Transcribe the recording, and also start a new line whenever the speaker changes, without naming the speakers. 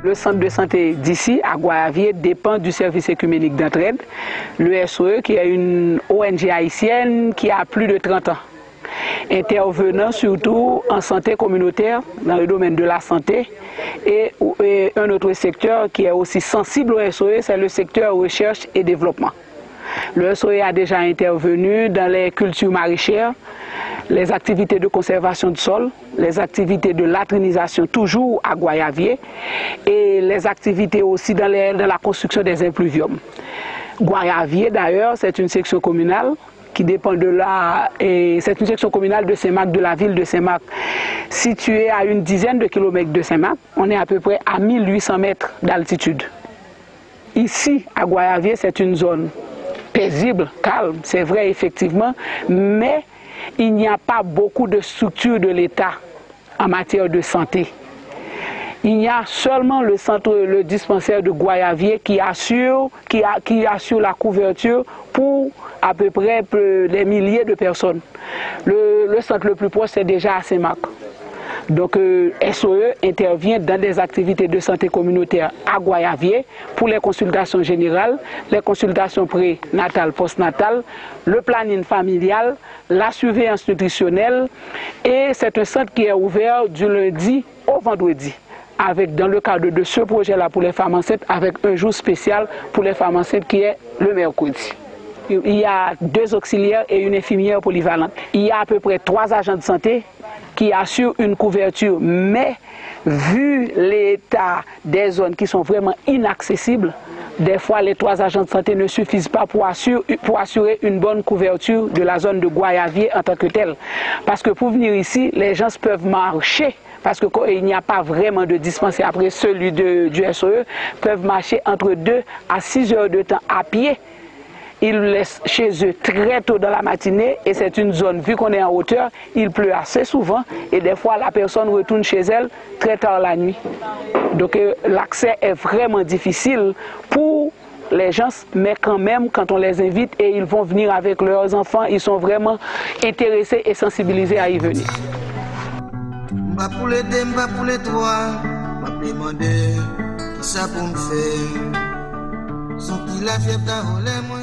Le centre de santé d'ici, à Goyavier, dépend du service écuménique d'entraide, le SOE, qui est une ONG haïtienne qui a plus de 30 ans. Intervenant surtout en santé communautaire, dans le domaine de la santé, et un autre secteur qui est aussi sensible au SOE, c'est le secteur recherche et développement. Le SOE a déjà intervenu dans les cultures maraîchères, les activités de conservation du sol, les activités de latrinisation toujours à Goyavier et les activités aussi dans la construction des impluviums. Goyavier d'ailleurs, c'est une section communale qui dépend de c'est une section communale de Saint-Marc, de la ville de Saint-Marc, située à une dizaine de kilomètres de Saint-Marc. On est à peu près à 1800 mètres d'altitude. Ici, à Goyavier, c'est une zone paisible, calme, c'est vrai effectivement, mais il n'y a pas beaucoup de structures de l'État en matière de santé. Il y a seulement le dispensaire de Goyavier qui assure la couverture pour à peu près des milliers de personnes. Le centre le plus proche, c'est déjà à Saint-Marc. Donc SOE intervient dans des activités de santé communautaire à Goyavier pour les consultations générales, les consultations prénatales, postnatales, le planning familial, la surveillance nutritionnelle, et c'est un centre qui est ouvert du lundi au vendredi, avec dans le cadre de ce projet-là pour les femmes enceintes, avec un jour spécial pour les femmes enceintes qui est le mercredi. Il y a 2 auxiliaires et une infirmière polyvalente. Il y a à peu près 3 agents de santé qui assurent une couverture, mais vu l'état des zones qui sont vraiment inaccessibles, des fois les 3 agents de santé ne suffisent pas pour assurer une bonne couverture de la zone de Goyavier en tant que telle. Parce que pour venir ici, les gens peuvent marcher, parce qu'il n'y a pas vraiment de dispensaire après celui du SOE, peuvent marcher entre 2 à 6 heures de temps à pied. Ils laissent chez eux très tôt dans la matinée et c'est une zone, vu qu'on est en hauteur, il pleut assez souvent et des fois la personne retourne chez elle très tard la nuit. Donc l'accès est vraiment difficile pour les gens, mais quand même, quand on les invite et ils vont venir avec leurs enfants, ils sont vraiment intéressés et sensibilisés à y venir.
M'pas pour les deux, m'pas pour les trois, m'a demandé qui ça pour me faire. Son qui la fièvre t'a volé moi.